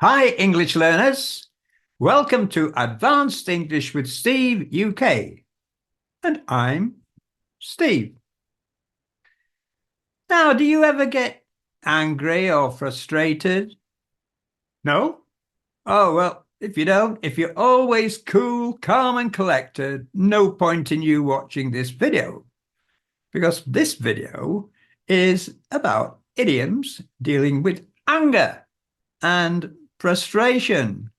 Hi, English learners. Welcome to Advanced English with Steve UK. And I'm Steve. Now, do you ever get angry or frustrated? No? Oh, well, if you don't, if you're always cool, calm and collected, no point in you watching this video. Because this video is about idioms dealing with anger and frustration.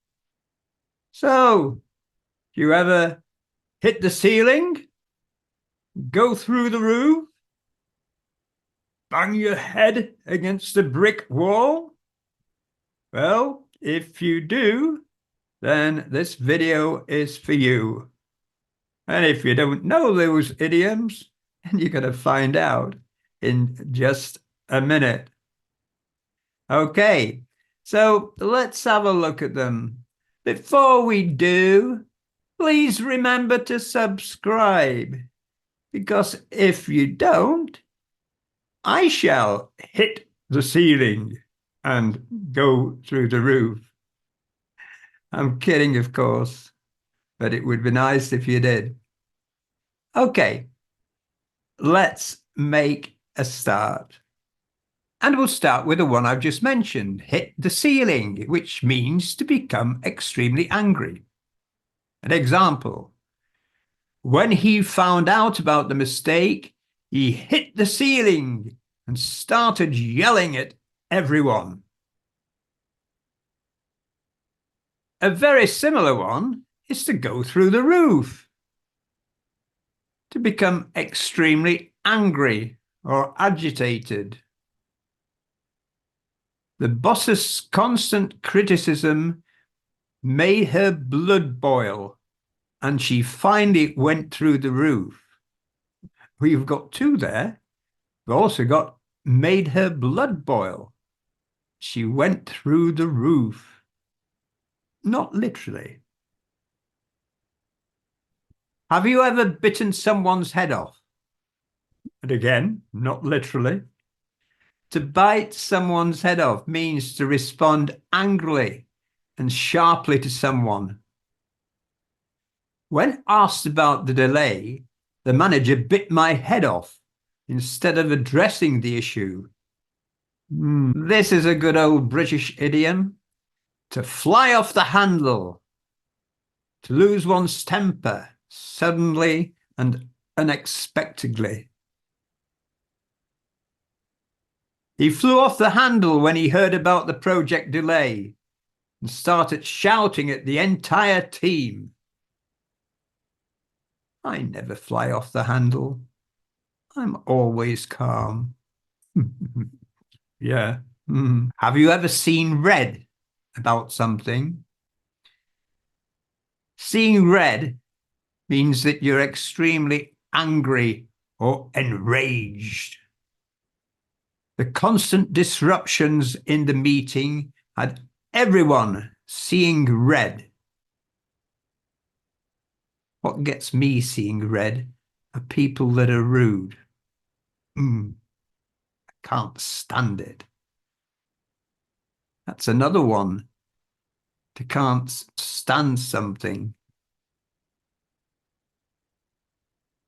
So, do you ever hit the ceiling, go through the roof, bang your head against a brick wall? Well, if you do, then this video is for you. And if you don't know those idioms, then you're going to find out in just a minute. Okay, so let's have a look at them. Before we do, please remember to subscribe, because if you don't, I shall hit the ceiling and go through the roof. I'm kidding, of course, but it would be nice if you did. Okay, let's make a start. And we'll start with the one I've just mentioned, hit the ceiling, which means to become extremely angry. An example: when he found out about the mistake, he hit the ceiling and started yelling at everyone. A very similar one is to go through the roof, to become extremely angry or agitated. The boss's constant criticism made her blood boil, and she finally went through the roof. We've got two there. We've also got made her blood boil. She went through the roof. Not literally. Have you ever bitten someone's head off? And again, not literally. To bite someone's head off means to respond angrily and sharply to someone. When asked about the delay, the manager bit my head off instead of addressing the issue. This is a good old British idiom. To fly off the handle. To lose one's temper suddenly and unexpectedly. He flew off the handle when he heard about the project delay and started shouting at the entire team. I never fly off the handle. I'm always calm. Yeah. Have you ever seen red about something? Seeing red means that you're extremely angry or enraged. The constant disruptions in the meeting had everyone seeing red. What gets me seeing red are people that are rude. I can't stand it. That's another one. To can't stand something.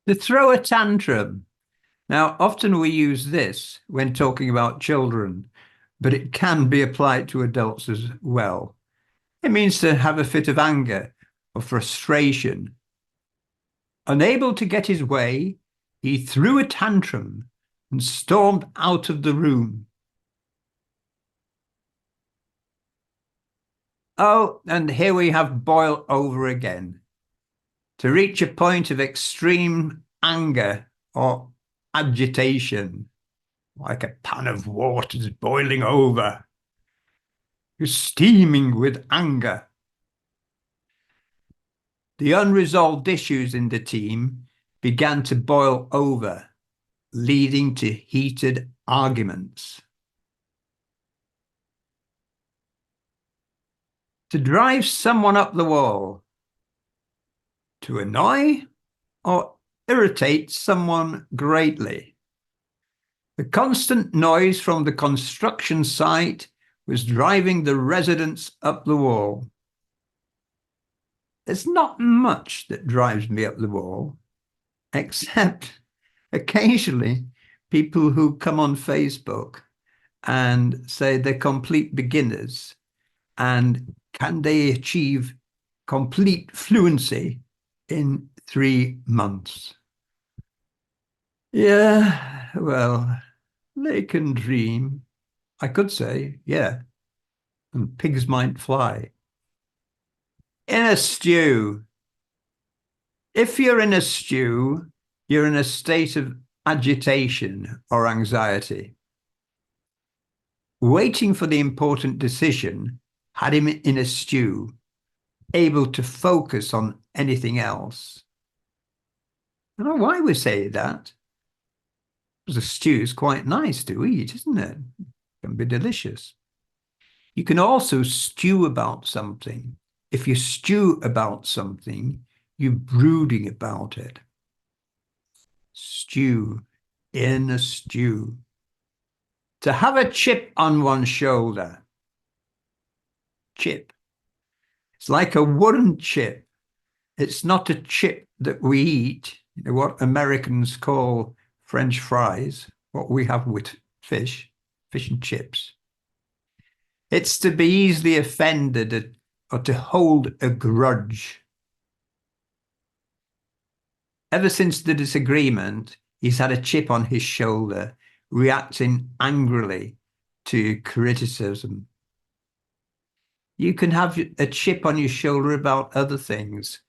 To throw a tantrum. Now, often we use this when talking about children, but it can be applied to adults as well. It means to have a fit of anger or frustration. Unable to get his way, he threw a tantrum and stormed out of the room. Oh, and here we have boil over again. To reach a point of extreme anger or agitation, like a pan of water is boiling over. You're steaming with anger. The unresolved issues in the team began to boil over, leading to heated arguments. To drive someone up the wall. To annoy or irritate someone greatly. The constant noise from the construction site was driving the residents up the wall. There's not much that drives me up the wall, except occasionally people who come on Facebook and say they're complete beginners and can they achieve complete fluency in 3 months? Yeah, well, they can dream. I could say, yeah, and pigs might fly. In a stew. If you're in a stew, you're in a state of agitation or anxiety. Waiting for the important decision had him in a stew, able to focus on anything else. I don't know why we say that. Because a stew is quite nice to eat, isn't it? It can be delicious. You can also stew about something. If you stew about something, you're brooding about it. Stew, in a stew. To have a chip on one's shoulder. Chip. It's like a wooden chip. It's not a chip that we eat, what Americans call French fries, what we have with fish and chips. It's to be easily offended or to hold a grudge. Ever since the disagreement, he's had a chip on his shoulder, reacting angrily to criticism. You can have a chip on your shoulder about other things.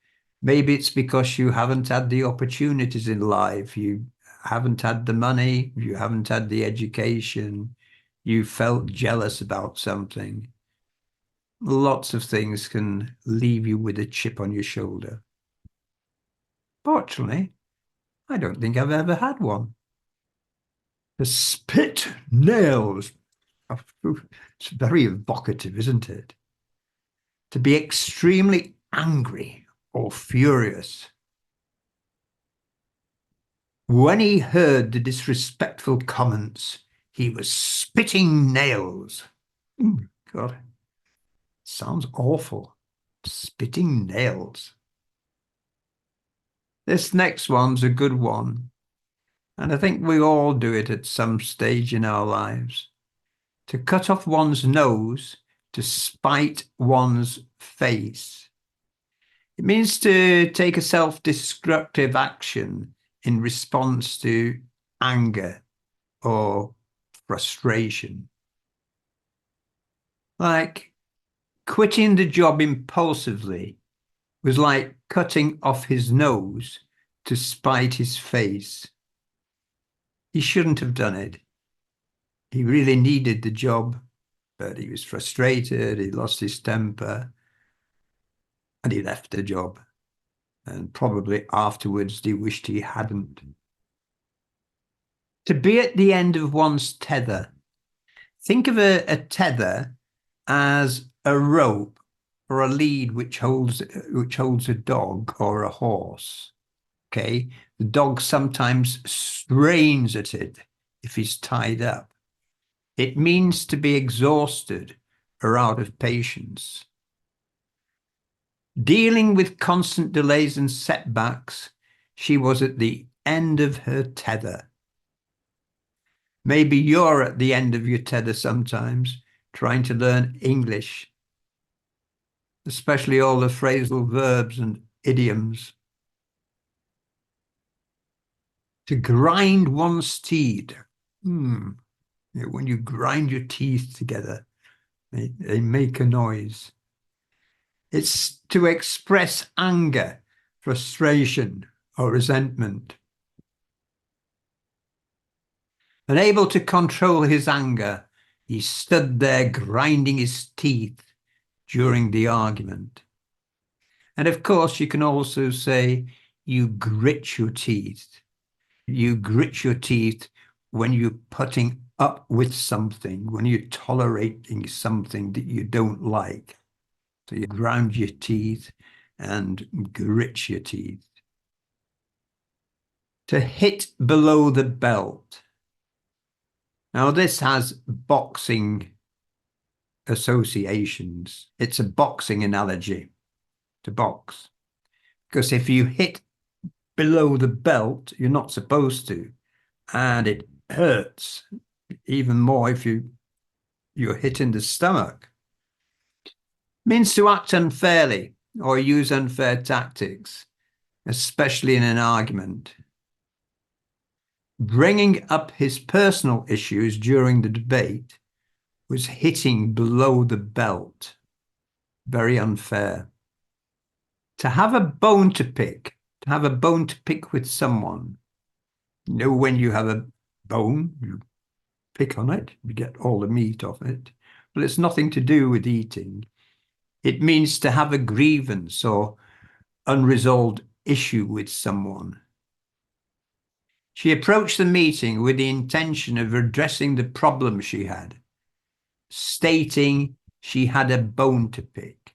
Maybe it's because you haven't had the opportunities in life. You haven't had the money. You haven't had the education. You felt jealous about something. Lots of things can leave you with a chip on your shoulder. Fortunately, I don't think I've ever had one. The spit nails. It's very evocative, isn't it? To be extremely angry or furious. When he heard the disrespectful comments, he was spitting nails. God, sounds awful. Spitting nails. This next one's a good one, and I think we all do it at some stage in our lives. To cut off one's nose to spite one's face. It means to take a self-destructive action in response to anger or frustration. Like quitting the job impulsively was like cutting off his nose to spite his face. He shouldn't have done it. He really needed the job, but he was frustrated, he lost his temper, and he left the job. And probably afterwards he wished he hadn't. To be at the end of one's tether. Think of a tether as a rope or a lead which holds a dog or a horse. Okay, the dog sometimes strains at it if he's tied up. It means to be exhausted or out of patience. Dealing with constant delays and setbacks, she was at the end of her tether. Maybe you're at the end of your tether sometimes, trying to learn English, especially all the phrasal verbs and idioms. To grind one's teeth. When you grind your teeth together, they make a noise. It's to express anger, frustration, or resentment. Unable to control his anger, he stood there grinding his teeth during the argument. And of course, you can also say, you grit your teeth. You grit your teeth when you're putting up with something, when you're tolerating something that you don't like. So you grind your teeth and grit your teeth. To hit below the belt. Now this has boxing associations. It's a boxing analogy, to box. Because if you hit below the belt, you're not supposed to, and it hurts even more if you're hit in the stomach. Means to act unfairly or use unfair tactics, especially in an argument. Bringing up his personal issues during the debate was hitting below the belt. Very unfair. To have a bone to pick with someone. You know, when you have a bone, you pick on it, you get all the meat off it. But it's nothing to do with eating. It means to have a grievance or unresolved issue with someone. She approached the meeting with the intention of addressing the problem she had, stating she had a bone to pick.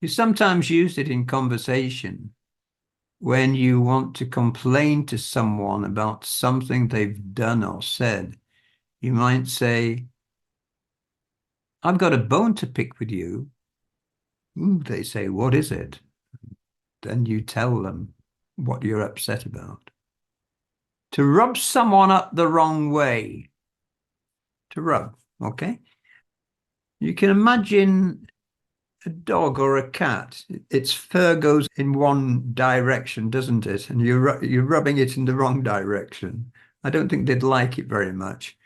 You sometimes use it in conversation when you want to complain to someone about something they've done or said. You might say, "I've got a bone to pick with you." Ooh, they say, "What is it?" Then you tell them what you're upset about. To rub someone up the wrong way. To rub, okay? You can imagine a dog or a cat. Its fur goes in one direction, doesn't it? And you're rubbing it in the wrong direction. I don't think they'd like it very much.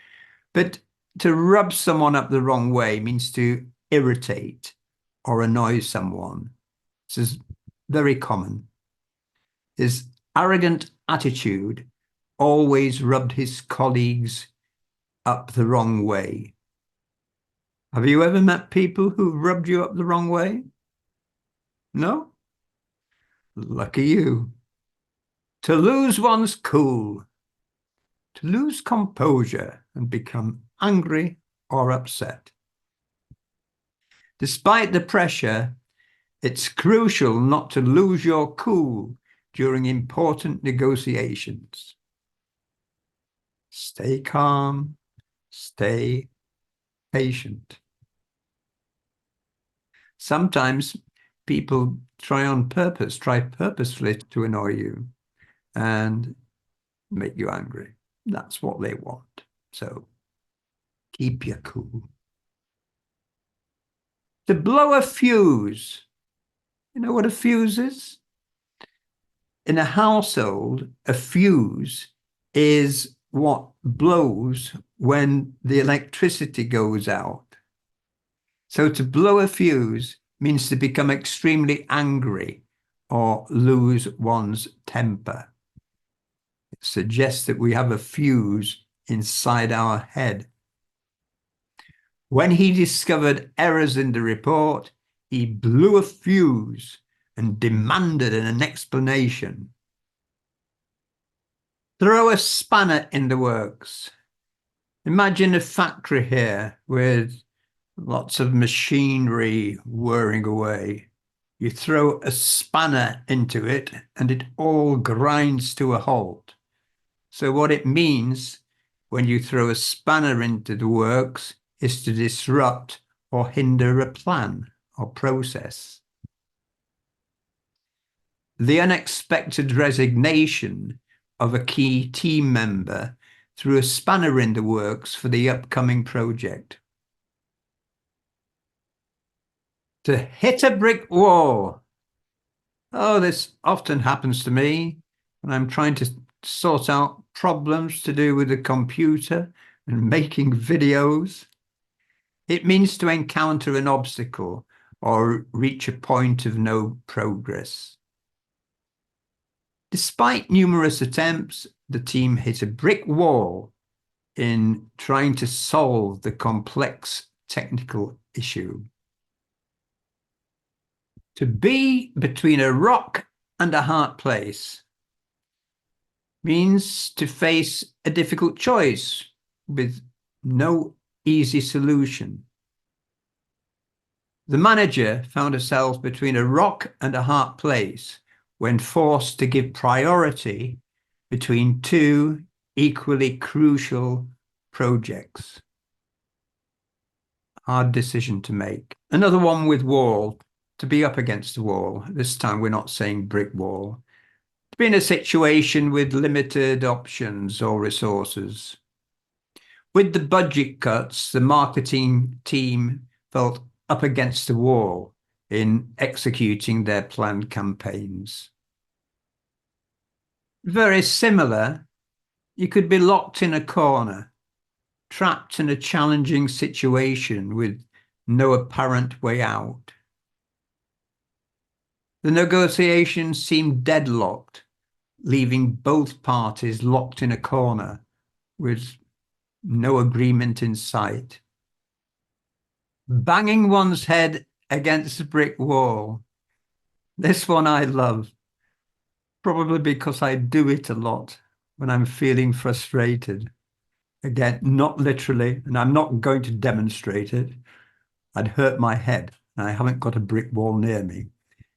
But to rub someone up the wrong way means to irritate or annoy someone. This is very common. His arrogant attitude always rubbed his colleagues up the wrong way. Have you ever met people who rubbed you up the wrong way? No? Lucky you. To lose one's cool. To lose composure and become angry or upset. Despite the pressure, it's crucial not to lose your cool during important negotiations. Stay calm, stay patient. Sometimes people try purposefully to annoy you and make you angry. That's what they want. So keep your cool. To blow a fuse. You know what a fuse is? In a household, a fuse is what blows when the electricity goes out. So to blow a fuse means to become extremely angry or lose one's temper. It suggests that we have a fuse inside our head. When he discovered errors in the report, he blew a fuse and demanded an explanation. Throw a spanner in the works. Imagine a factory here with lots of machinery whirring away. You throw a spanner into it and it all grinds to a halt. So what it means when you throw a spanner into the works is to disrupt or hinder a plan or process. The unexpected resignation of a key team member threw a spanner in the works for the upcoming project. To hit a brick wall. Oh, this often happens to me when I'm trying to sort out problems to do with the computer and making videos. It means to encounter an obstacle or reach a point of no progress. Despite numerous attempts, the team hit a brick wall in trying to solve the complex technical issue. To be between a rock and a hard place means to face a difficult choice with no easy solution. The manager found herself between a rock and a hard place when forced to give priority between two equally crucial projects. hard decision to make. Another one with wall, to be up against the wall. This time we're not saying brick wall. To be in a situation with limited options or resources. With the budget cuts, the marketing team felt up against the wall in executing their planned campaigns. Very similar, you could be locked in a corner, trapped in a challenging situation with no apparent way out. The negotiations seemed deadlocked, leaving both parties locked in a corner with no agreement in sight. Banging one's head against a brick wall. This one I love, probably because I do it a lot when I'm feeling frustrated. Again, not literally, and I'm not going to demonstrate it. I'd hurt my head, and I haven't got a brick wall near me.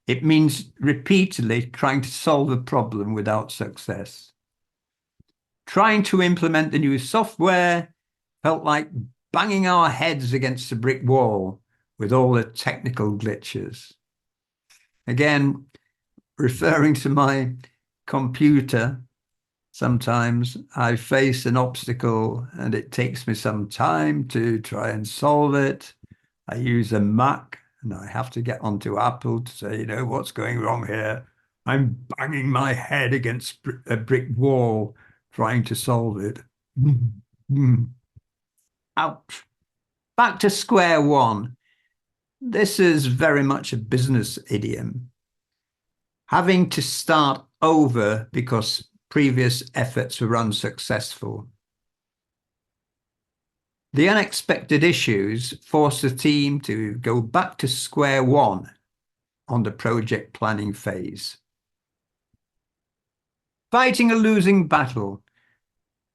It means repeatedly trying to solve a problem without success. Trying to implement the new software felt like banging our heads against a brick wall with all the technical glitches. Again, referring to my computer, sometimes I face an obstacle and it takes me some time to try and solve it. I use a Mac and I have to get onto Apple to say, what's going wrong here? I'm banging my head against a brick wall trying to solve it. Ouch. Back to square one. This is very much a business idiom. Having to start over because previous efforts were unsuccessful. The unexpected issues forced the team to go back to square one on the project planning phase. Fighting a losing battle.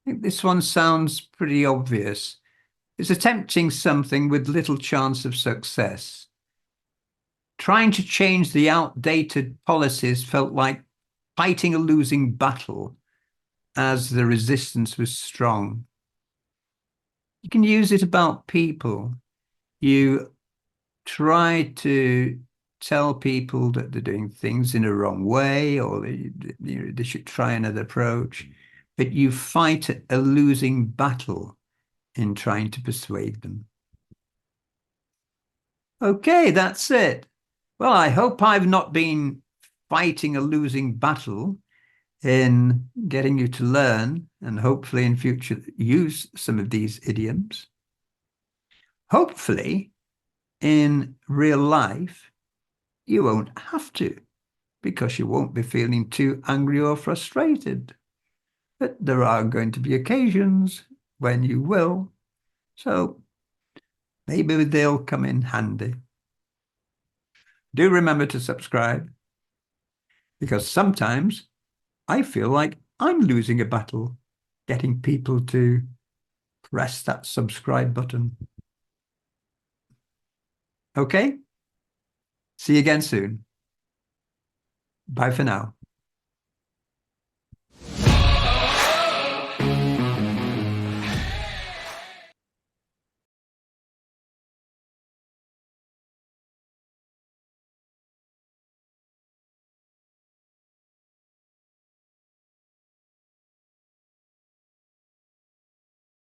I think this one sounds pretty obvious. It's attempting something with little chance of success. Trying to change the outdated policies felt like fighting a losing battle as the resistance was strong. You can use it about people. You try to tell people that they're doing things in a wrong way or they should try another approach, but you fight a losing battle in trying to persuade them. Okay, that's it. Well, I hope I've not been fighting a losing battle in getting you to learn and hopefully in future use some of these idioms. Hopefully, in real life, you won't have to because you won't be feeling too angry or frustrated. But there are going to be occasions when you will. So maybe they'll come in handy. Do remember to subscribe because sometimes I feel like I'm losing a battle getting people to press that subscribe button. Okay? See you again soon. Bye for now.